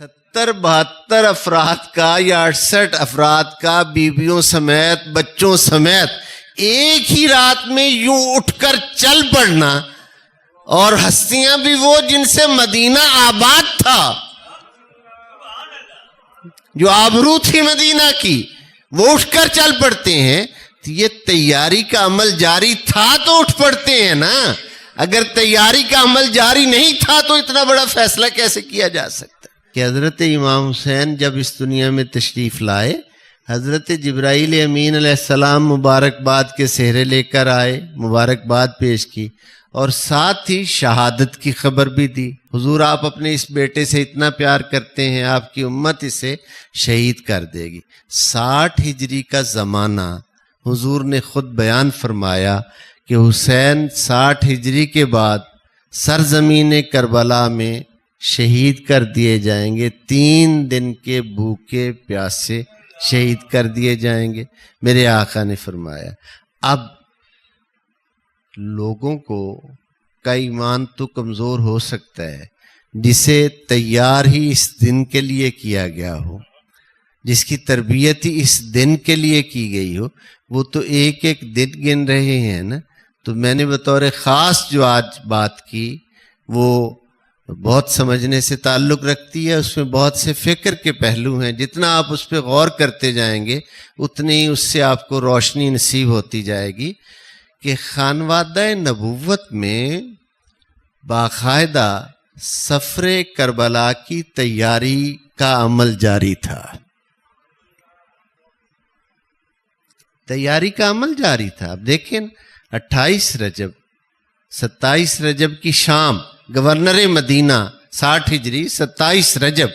72 افراد کا یا 68 افراد کا بیویوں سمیت بچوں سمیت ایک ہی رات میں یوں اٹھ کر چل پڑنا، اور ہستیاں بھی وہ جن سے مدینہ آباد تھا، جو آبرو تھی مدینہ کی، وہ اٹھ کر چل پڑتے ہیں. تو یہ تیاری کا عمل جاری تھا تو اٹھ پڑتے ہیں نا. اگر تیاری کا عمل جاری نہیں تھا تو اتنا بڑا فیصلہ کیسے کیا جا سکتا؟ کہ حضرت امام حسین جب اس دنیا میں تشریف لائے، حضرت جبرائیل امین علیہ السلام مبارکباد کے سہرے لے کر آئے، مبارکباد پیش کی، اور ساتھ ہی شہادت کی خبر بھی دی. حضور آپ اپنے اس بیٹے سے اتنا پیار کرتے ہیں، آپ کی امت اسے شہید کر دے گی. 60 ہجری کا زمانہ حضور نے خود بیان فرمایا کہ حسین 60 ہجری کے بعد سرزمین کربلا میں شہید کر دیے جائیں گے. 3 دن کے بھوکے پیاسے شہید کر دیے جائیں گے. میرے آقا نے فرمایا اب لوگوں کا ایمان تو کمزور ہو سکتا ہے، جسے تیار ہی اس دن کے لیے کیا گیا ہو، جس کی تربیت ہی اس دن کے لیے کی گئی ہو، وہ تو ایک ایک دن گن رہے ہیں نا. تو میں نے بطور خاص جو آج بات کی وہ بہت سمجھنے سے تعلق رکھتی ہے. اس میں بہت سے فکر کے پہلو ہیں. جتنا آپ اس پہ غور کرتے جائیں گے اتنی ہی اس سے آپ کو روشنی نصیب ہوتی جائے گی کہ خانوادہ نبوت میں باقاعدہ سفر کربلا کی تیاری کا عمل جاری تھا. تیاری کا عمل جاری تھا. اب دیکھیں 28 رجب 27 رجب کی شام گورنر مدینہ 60 ہجری 27 رجب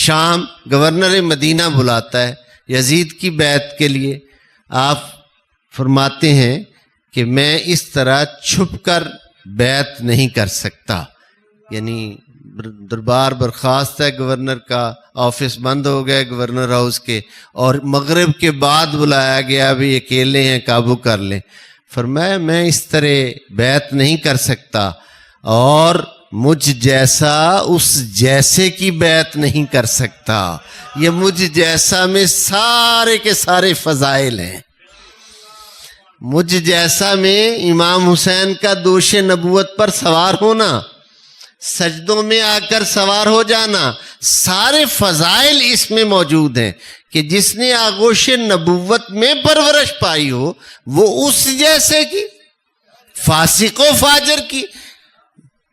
شام گورنر مدینہ بلاتا ہے یزید کی بیعت کے لیے. آپ فرماتے ہیں کہ میں اس طرح چھپ کر بیعت نہیں کر سکتا. یعنی دربار برخاست ہے، گورنر کا آفس بند ہو گیا گورنر ہاؤس کے، اور مغرب کے بعد بلایا گیا بھی اکیلے ہیں قابو کر لیں. فرمایا میں اس طرح بیعت نہیں کر سکتا، اور مجھ جیسا اس جیسے کی بیعت نہیں کر سکتا. یہ مجھ جیسا میں سارے کے سارے فضائل ہیں. مجھ جیسا میں امام حسین کا دوش نبوت پر سوار ہونا، سجدوں میں آ کر سوار ہو جانا، سارے فضائل اس میں موجود ہیں کہ جس نے آغوش نبوت میں پرورش پائی ہو وہ اس جیسے کی، فاسق و فاجر کی،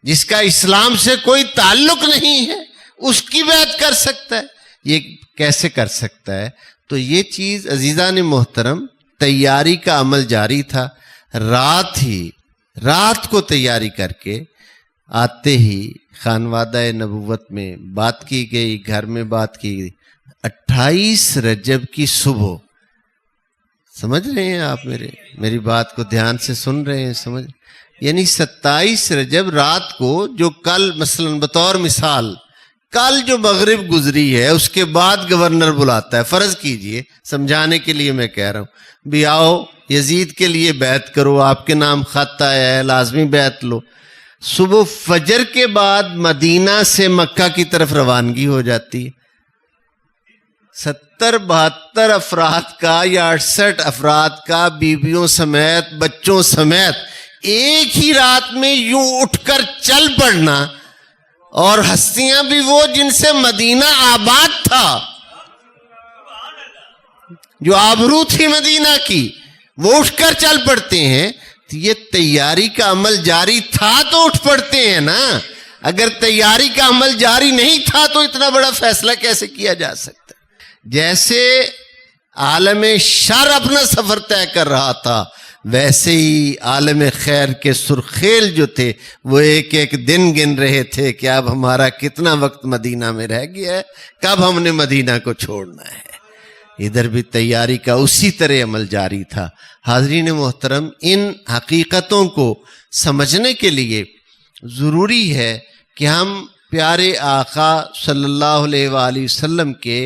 جس کا اسلام سے کوئی تعلق نہیں ہے، اس کی بیعت کر سکتا ہے. یہ کیسے کر سکتا ہے؟ تو یہ چیز عزیزان محترم تیاری کا عمل جاری تھا. رات کو تیاری کر کے آتے ہی خانوادہ نبوت میں بات کی گئی، گھر میں بات کی گئی. 28 رجب کی صبح، سمجھ رہے ہیں آپ میری بات کو دھیان سے سن رہے ہیں؟ سمجھ، یعنی 27 رجب رات کو، جو کل مثلا بطور مثال کل جو مغرب گزری ہے اس کے بعد گورنر بلاتا ہے. فرض کیجئے، سمجھانے کے لیے میں کہہ رہا ہوں، بھی آؤ یزید کے لیے بیعت کرو، آپ کے نام خط آیا ہے، لازمی بیعت لو. صبح فجر کے بعد مدینہ سے مکہ کی طرف روانگی ہو جاتی ہے. 72 افراد کا یا 68 افراد کا بیویوں سمیت بچوں سمیت ایک ہی رات میں یوں اٹھ کر چل پڑنا، اور ہستیاں بھی وہ جن سے مدینہ آباد تھا، جو آبرو تھی مدینہ کی، وہ اٹھ کر چل پڑتے ہیں. تو یہ تیاری کا عمل جاری تھا تو اٹھ پڑتے ہیں نا. اگر تیاری کا عمل جاری نہیں تھا تو اتنا بڑا فیصلہ کیسے کیا جا سکتا؟ جیسے عالم شر اپنا سفر طے کر رہا تھا، ویسے ہی عالم خیر کے سرخیل جو تھے وہ ایک ایک دن گن رہے تھے کہ اب ہمارا کتنا وقت مدینہ میں رہ گیا ہے، کب ہم نے مدینہ کو چھوڑنا ہے. ادھر بھی تیاری کا اسی طرح عمل جاری تھا. حاضرین محترم، ان حقیقتوں کو سمجھنے کے لیے ضروری ہے کہ ہم پیارے آقا صلی اللہ علیہ وآلہ وسلم کے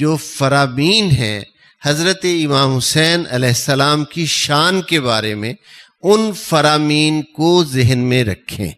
جو فرامین ہیں حضرت امام حسین علیہ السلام کی شان کے بارے میں، ان فرامین کو ذہن میں رکھیں.